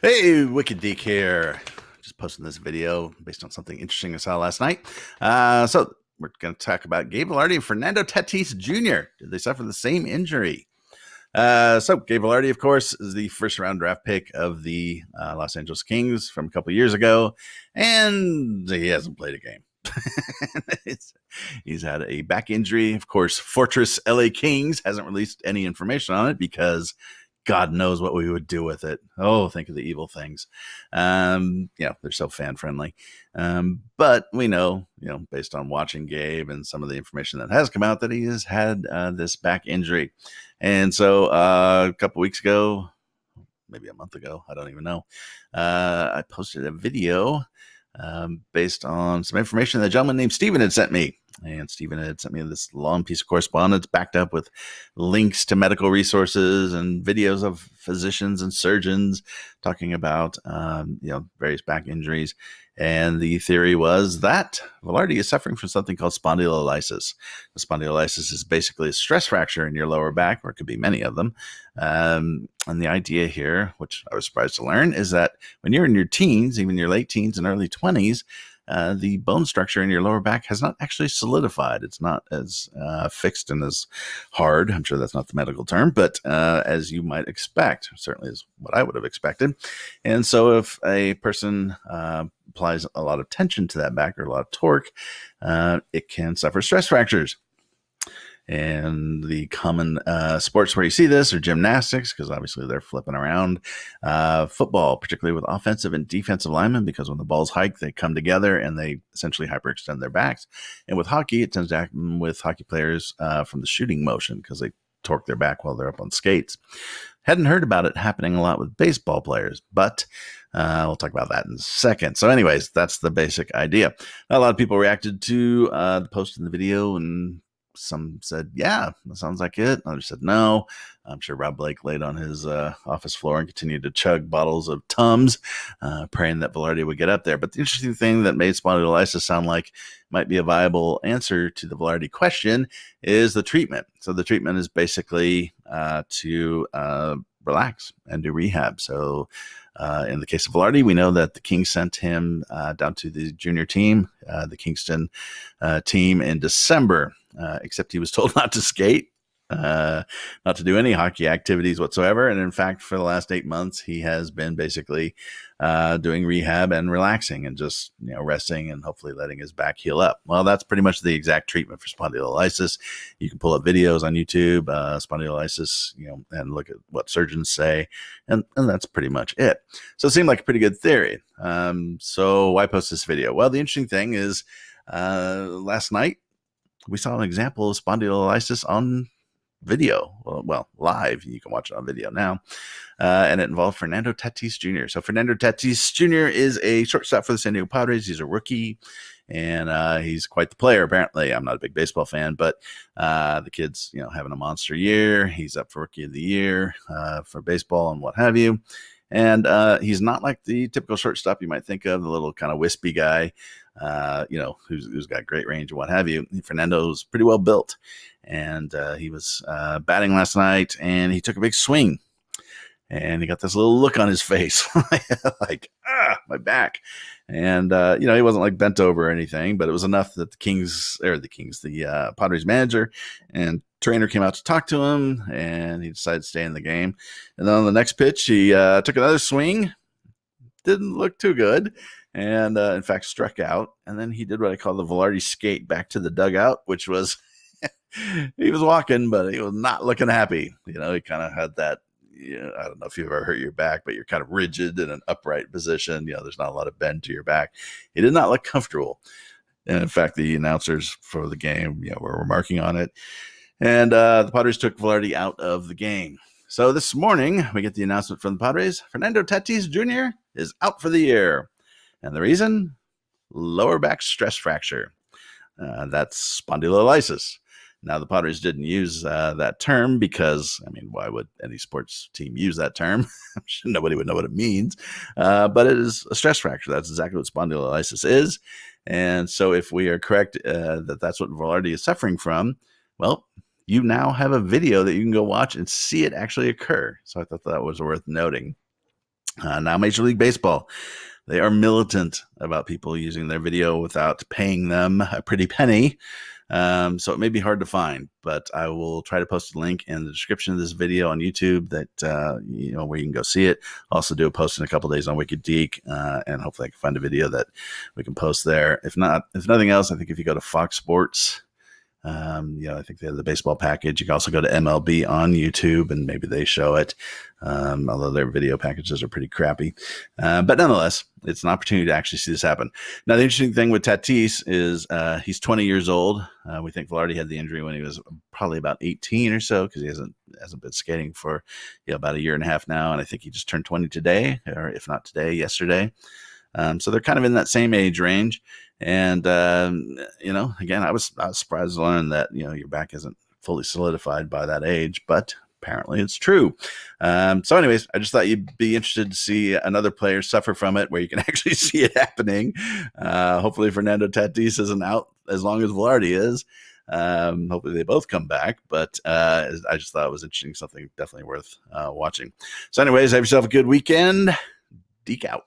Hey, Wicked Deke here. Just posting this video based on something interesting I saw last night. So we're going to talk about Gabe Vilardi and Fernando Tatis Jr. Did they suffer the same injury? So Gabe Vilardi, of course, is the first round draft pick of the Los Angeles Kings from a couple years ago, and he hasn't played a game. He's had a back injury. Of course, Fortress LA Kings hasn't released any information on it because God knows what we would do with it. Oh, think of the evil things. They're so fan friendly. But we know, based on watching Gabe and some of the information that has come out, that he has had this back injury. And so a couple weeks ago, maybe a month ago, I don't even know, I posted a video based on some information that a gentleman named Steven had sent me. And Steven had sent me this long piece of correspondence backed up with links to medical resources and videos of physicians and surgeons talking about, various back injuries. And the theory was that Vilardi is suffering from something called spondylolysis. The spondylolysis is basically a stress fracture in your lower back, or it could be many of them. And the idea here, which I was surprised to learn, is that when you're in your teens, even your late teens and early 20s, the bone structure in your lower back has not actually solidified. It's not as fixed and as hard. I'm sure that's not the medical term, but as you might expect, certainly is what I would have expected. And so if a person applies a lot of tension to that back or a lot of torque, it can suffer stress fractures. And the common sports where you see this are gymnastics, because obviously they're flipping around. Football, particularly with offensive and defensive linemen, because when the balls hike, they come together and they essentially hyperextend their backs. And with hockey, it tends to happen with hockey players from the shooting motion, because they torque their back while they're up on skates. Hadn't heard about it happening a lot with baseball players, but we'll talk about that in a second. So anyways, that's the basic idea. A lot of people reacted to the post in the video, and some said, yeah, that sounds like it. Others said, no. I'm sure Rob Blake laid on his office floor and continued to chug bottles of Tums, praying that Vilardi would get up there. But the interesting thing that made spondylolysis sound like might be a viable answer to the Vilardi question is the treatment. So the treatment is basically to relax and do rehab. So in the case of Vilardi, we know that the Kings sent him down to the junior team, the Kingston team, in December. Except he was told not to skate, not to do any hockey activities whatsoever. And in fact, for the last 8 months, he has been basically doing rehab and relaxing and just, resting and hopefully letting his back heal up. Well, that's pretty much the exact treatment for spondylolysis. You can pull up videos on YouTube, spondylolysis, and look at what surgeons say. And that's pretty much it. So it seemed like a pretty good theory. So why post this video? Well, the interesting thing is last night, we saw an example of spondylolysis on video. Well, live. You can watch it on video now. And it involved Fernando Tatis Jr. So Fernando Tatis Jr. is a shortstop for the San Diego Padres. He's a rookie, and he's quite the player, apparently. I'm not a big baseball fan, but the kid's, having a monster year. He's up for Rookie of the Year for baseball and what have you. And he's not like the typical shortstop you might think of, the little kind of wispy guy, who's got great range and what have you. Fernando's pretty well built. And he was batting last night, and he took a big swing. And he got this little look on his face, like, my back. And, he wasn't like bent over or anything, but it was enough that the Padres manager and trainer came out to talk to him, and he decided to stay in the game. And then on the next pitch, he took another swing. Didn't look too good. And, in fact, struck out. And then he did what I call the Vilardi skate back to the dugout, which was he was walking, but he was not looking happy. He kind of had that, I don't know if you've ever hurt your back, but you're kind of rigid in an upright position. There's not a lot of bend to your back. He did not look comfortable. And in fact, the announcers for the game, were remarking on it. And the Padres took Vilardi out of the game. So this morning, we get the announcement from the Padres. Fernando Tatis Jr. is out for the year. And the reason? Lower back stress fracture. That's spondylolysis. Now, the Padres didn't use that term because, why would any sports team use that term? Nobody would know what it means. But it is a stress fracture. That's exactly what spondylolysis is. And so if we are correct that that's what Vilardi is suffering from, well, you now have a video that you can go watch and see it actually occur. So I thought that was worth noting. Now, Major League Baseball, they are militant about people using their video without paying them a pretty penny. So it may be hard to find, but I will try to post a link in the description of this video on YouTube that where you can go see it. I'll also do a post in a couple days on Wicked Geek, and hopefully I can find a video that we can post there. If nothing else, I think if you go to Fox Sports, I think they have the baseball package. You can also go to MLB on YouTube, and maybe they show it, although their video packages are pretty crappy. But nonetheless, it's an opportunity to actually see this happen. Now, the interesting thing with Tatis is he's 20 years old. We think Vilardi had the injury when he was probably about 18 or so, because he hasn't been skating for about a year and a half now, and I think he just turned 20 today, or if not today, yesterday. So they're kind of in that same age range. And, again, I was surprised to learn that, your back isn't fully solidified by that age, but apparently it's true. So anyways, I just thought you'd be interested to see another player suffer from it where you can actually see it happening. Hopefully Fernando Tatis isn't out as long as Vilardi is. Hopefully they both come back, but I just thought it was interesting, something definitely worth watching. So anyways, have yourself a good weekend. Deke out.